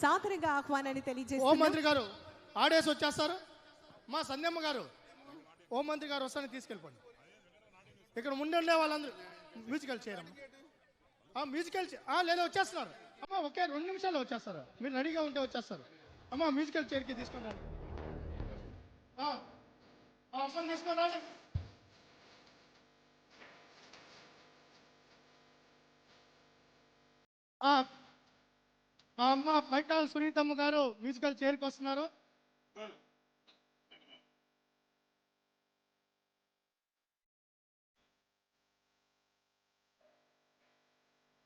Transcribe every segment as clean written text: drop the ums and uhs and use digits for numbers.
సాదరంగా ఆహ్వానాన్ని ఓం తెలియజేస్తున్నాం. మంత్రి గారు ఆడేసి వచ్చేస్తారు. మా సంధ్యమ్మ గారు ఓం మంత్రి గారు వస్తారని తీసుకెళ్ళిపోండి. ఇక్కడ ముందే వాళ్ళందరూ మ్యూజికల్ చేయరమ్మా. మ్యూజికల్ లేదా వచ్చేస్తున్నారు అమ్మా. ఒకే 2 నిమిషాలు వచ్చేస్తారు. మీరు రెడీగా ఉంటే వచ్చేస్తారు అమ్మా. మ్యూజికల్ చైర్కి తీసుకొని రండి. అమ్మని తీసుకొని రండి. అమ్మ పైటాల సునీతమ్మ గారు మ్యూజికల్ చైర్కి వస్తున్నారు.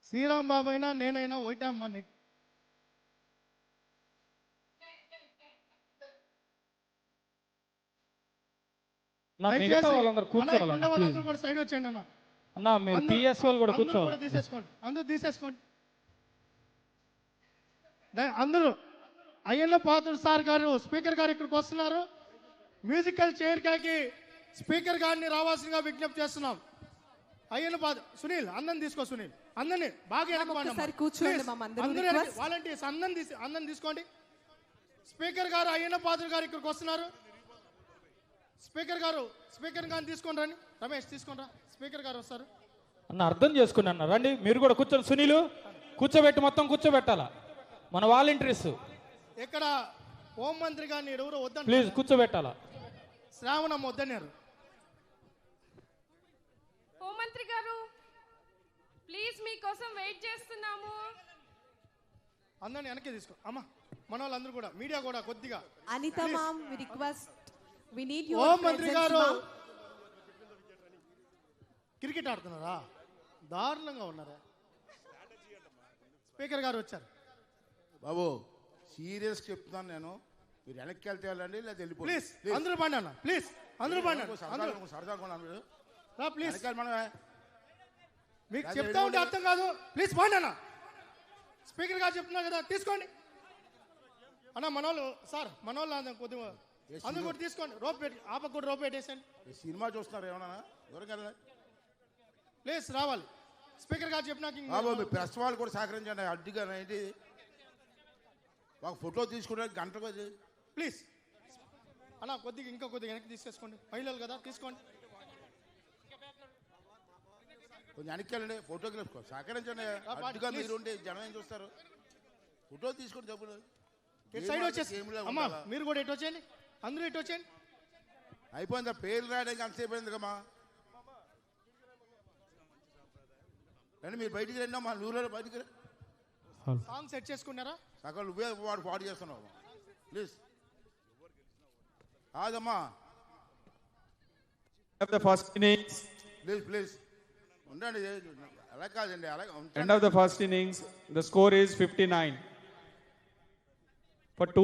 శ్రీరామ్ బాబు అయినా నేనైనా ఒకటే అమ్మా నీకు. వాళ్ళందరూ వాళ్ళందరూ కూడా సైడ్ వచ్చేయండి అన్న. అన్న మీరు పిఎస్ వాళ్ళు కూడా కూర్చోవాలి. తీసేసుకోండి, అందరూ తీసేసుకోండి. అందరూ అయ్యన్న పాత్రుడు సార్ గారు స్పీకర్ గారు ఇక్కడికి వస్తున్నారు. మ్యూజికల్ చైర్ కాకి స్పీకర్ గారిని రావాల్సిందిగా విజ్ఞప్తి చేస్తున్నాం. అయ్యన్న పాత్ర సునీల్ అందరిని తీసుకో. సునీల్ అందరినీ బాగా వాలంటీర్స్ అందరిని తీసుకోండి. స్పీకర్ గారు అయ్యన్న పాత్ర గారు ఇక్కడికి వస్తున్నారు. స్పీకర్ గారిని తీసుకొని రండి. రమేష్ తీసుకొని రా. స్పీకర్ గారు వస్తారు అన్న. అర్థం చేసుకుని అన్న రండి. మీరు కూడా కూర్చొని సునీలు కూర్చోబెట్టి మొత్తం కూర్చోబెట్టాలా మన వాలంటీర్స్. ఇక్కడ హోం మంత్రి గారిని ఎవరు వద్దని ప్లీజ్ కూర్చోబెట్టాలా. శ్రావణమ్మ వద్దన్నారు. హోంమంత్రి గారు ప్లీజ్ మీకోసం వెయిట్ చేస్తున్నాము. అందరిని వెనక్కి తీసుకో అమ్మా. మన వాళ్ళందరూ కూడా మీడియా కూడా కొద్దిగా. Anitha ma'am we request we need your home mantri presence గారు మామ్. క్రికెట్ ఆడుతున్నారా? దారుణంగా ఉన్నారా? స్పీకర్ గారు వచ్చారు. బాబు సీరియస్ చెప్తున్నాను నేను. మీరు వెనక్కి వెళ్తే వెళ్ళండి లేదా వెళ్ళిపోండి. ప్లీజ్ అందరూ పండి అన్న. ప్లీజ్ అందరూ పండి. సరదా ప్లీజ్ మనమే మీకు చెప్తా ఉంటే అర్థం కాదు. ప్లీజ్ పండి అన్న. స్పీకర్ గారు చెప్తున్నారు కదా, తీసుకోండి అన్న. మనోళ్ళు సార్ మనోళ్ళు కొద్దిగా అందరూ కూడా తీసుకోండి. రోప్ పెట్టి ఆపకు కూడా రోప్ పెట్టేసండి. సినిమా చూస్తున్నారు ఏమన్నా దూరంగా ప్లీజ్ రావాలి. స్పీకర్ గారు చెప్పినాక బాబు మీ ప్రెస్ వాళ్ళు కూడా సహకరించండి. అడ్డుగా ఏంటి ఒక ఫోటో తీసుకుంటే గంటకు ప్లీజ్ అన్న. కొద్దిగా ఇంకా కొద్దిగా వెనక్కి తీసేసుకోండి. మహిళలు కదా, తీసుకోండి. కొంచెం వెనక్కి వెళ్ళండి. ఫోటోగ్రాఫ్ సహకరించండి. అడ్డుగా మీరు ఉండి జనం ఏం చూస్తారు. ఫోటో తీసుకుంటే డబ్బులు సైడ్ వచ్చేసి అమ్మా. మీరు కూడా ఎటు వచ్చేయండి. అందరూ ఎటు వచ్చేయండి. అయిపోయిందా పేర్లు రాయడానికి అంతసేపు అయింది కమ్మా. రండి మీరు బయటికి రండి అమ్మా. ఊళ్ళో బయటికి సాంగ్ సెట్ చేసుకున్నారా? సగం నువ్వే వాడు పాడు చేస్తున్నావు. ప్లీజ్ ఆగమ్మా. ప్లీజ్ ఉండండి. అలా కాదండి. అలా end of the first innings the score is 59 for 2